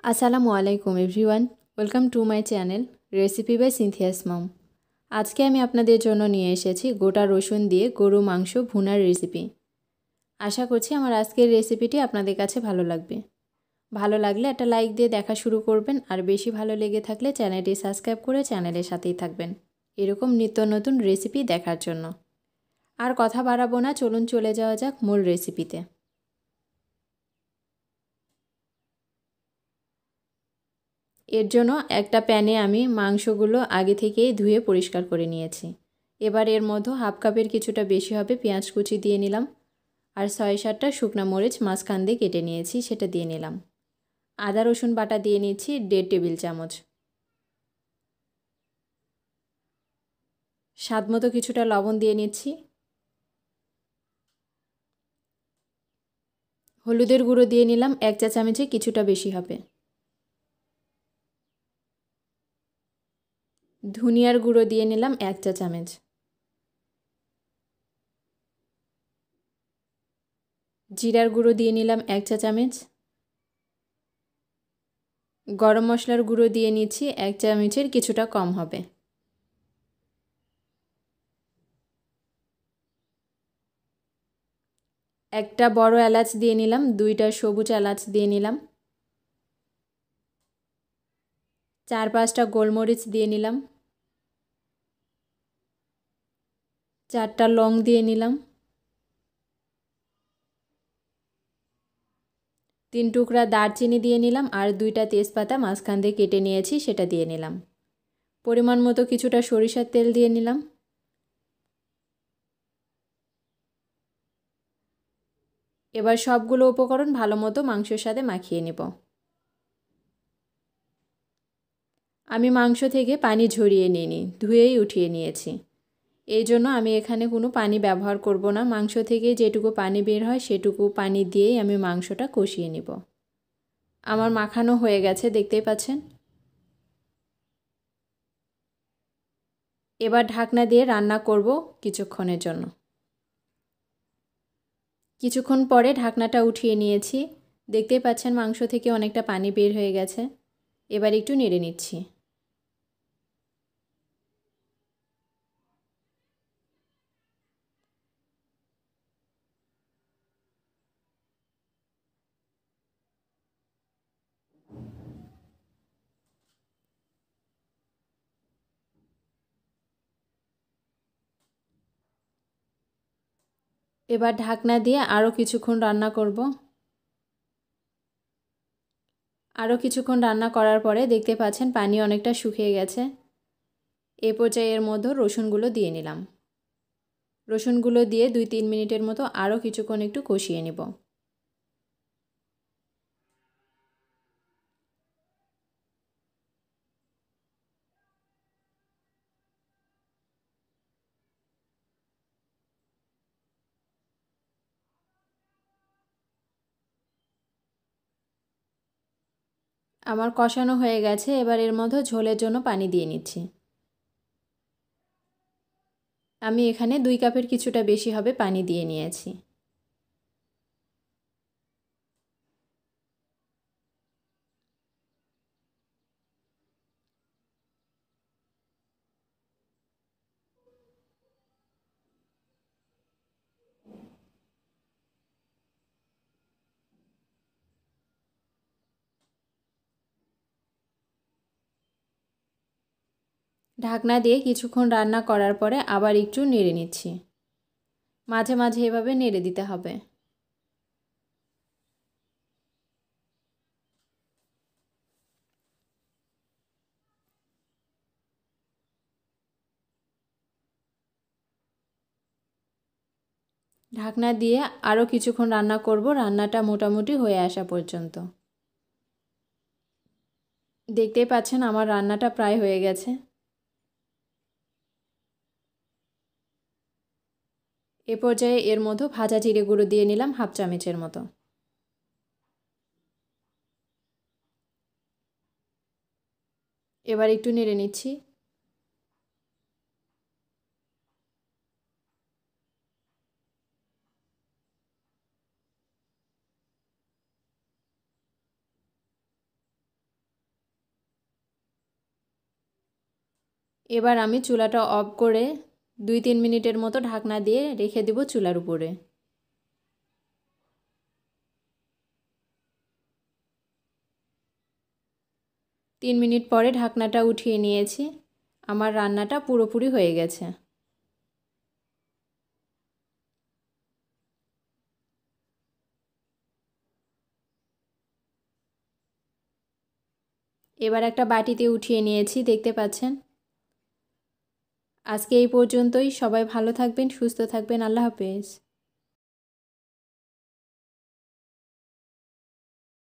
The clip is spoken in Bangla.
আসসালামু আলাইকুম everyone, welcome to my channel recipe by Cynthia's mom. আজকে আমি আপনাদের জন্য নিয়ে এসেছি গোটা রসুন দিয়ে গরু মাংস ভুনার রেসিপি। আশা করছি আমার আজকের রেসিপিটি আপনাদের কাছে ভালো লাগবে। ভালো লাগলে একটা লাইক দিয়ে দেখা শুরু করবেন, আর বেশি ভালো লেগে থাকলে চ্যানেলটি সাবস্ক্রাইব করে চ্যানেলের সাথেই থাকবেন এরকম নিত্য নতুন রেসিপি দেখার জন্য। আর কথা বাড়াবো না, চলুন চলে যাওয়া যাক মূল রেসিপিতে। এর জন্য একটা প্যানে আমি মাংসগুলো আগে থেকেই ধুয়ে পরিষ্কার করে নিয়েছি। এবার এর মধ্যে হাফ কাপের কিছুটা বেশি হবে পেঁয়াজ কুচি দিয়ে নিলাম, আর 6-7টা শুকনো মরিচ মাঝখান দিয়ে কেটে নিয়েছি সেটা দিয়ে নিলাম। আদা রসুন বাটা দিয়ে নিচ্ছি 1.5 টেবিল চামচ। স্বাদ মতো কিছুটা লবণ দিয়ে নিচ্ছি। হলুদের গুঁড়ো দিয়ে নিলাম 1 চা চামচে কিছুটা বেশি হবে। ধনিয়ার গুঁড়ো দিয়ে নিলাম 1 চা চামচ। জিরার গুঁড়ো দিয়ে নিলাম 1 চা চামচ। গরম মশলার গুঁড়ো দিয়ে নিচ্ছি 1 চামচের কিছুটা কম হবে। একটা বড় এলাচ দিয়ে নিলাম, 2টা সবুজ এলাচ দিয়ে নিলাম, 4-5টা গোলমরিচ দিয়ে নিলাম, 4টা লং দিয়ে নিলাম, 3 টুকরা দারচিনি দিয়ে নিলাম, আর 2টা তেজপাতা মাঝখান দিয়ে কেটে নিয়েছি সেটা দিয়ে নিলাম। পরিমাণ মতো কিছুটা সরিষার তেল দিয়ে নিলাম। এবার সবগুলো উপকরণ ভালো মতো মাংসের সাথে মাখিয়ে নেব। আমি মাংস থেকে পানি ঝরিয়ে নিইনি, ধুয়েই উঠিয়ে নিয়েছি। এই জন্য আমি এখানে কোনো পানি ব্যবহার করব না। মাংস থেকে যেটুকু পানি বের হয় সেটুকু পানি দিয়েই আমি মাংসটা কষিয়ে নেব। আমার মাখানো হয়ে গেছে, দেখতেই পাচ্ছেন। এবার ঢাকনা দিয়ে রান্না করব কিছুক্ষণের জন্য। কিছুক্ষণ পরে ঢাকনাটা উঠিয়ে নিয়েছি। দেখতেই পাচ্ছেন মাংস থেকে অনেকটা পানি বের হয়ে গেছে। এবার একটু নেড়ে নিচ্ছি। এবার ঢাকনা দিয়ে আরও কিছুক্ষণ রান্না করব। আরও কিছুক্ষণ রান্না করার পরে দেখতে পাচ্ছেন পানি অনেকটা শুকিয়ে গেছে। এ পর্যায়ে এর মধ্যে রসুনগুলো দিয়ে নিলাম। রসুনগুলো দিয়ে 2-3 মিনিটের মতো আরও কিছুক্ষণ একটু কষিয়ে নেব। আমার কষানো হয়ে গেছে। এবার এর মধ্যে ঝোলের জন্য পানি দিয়ে নিচ্ছি। আমি এখানে 2 কাপের কিছুটা বেশি হবে পানি দিয়ে নিয়েছি। ঢাকনা দিয়ে কিছুক্ষণ রান্না করার পরে আবার একটু নেড়ে নিচ্ছি। মাঝে মাঝে এভাবে নেড়ে দিতে হবে। ঢাকনা দিয়ে আরও কিছুক্ষণ রান্না করব, রান্নাটা মোটামুটি হয়ে আসা পর্যন্ত। দেখতেই পাচ্ছেন আমার রান্নাটা প্রায় হয়ে গেছে। এ পর্যায়ে এর মধ্যে ভাজা জিরে গুঁড়ো দিয়ে নিলাম হাফ চামচের মতো। এবার একটু নেড়ে নিচ্ছি। এবার আমি চুলাটা অফ করে 2-3 মিনিটের মতো ঢাকনা দিয়ে রেখে দেব চুলার উপরে। তিন মিনিট পরে ঢাকনাটা উঠিয়ে নিয়েছি। আমার রান্নাটা পুরোপুরি হয়ে গেছে। এবার একটা বাটিতে উঠিয়ে নিয়েছি, দেখতে পাচ্ছেন। আজকে এই পর্যন্তই। সবাই ভালো থাকবেন, সুস্থ থাকবেন। আল্লাহ হাফেজ।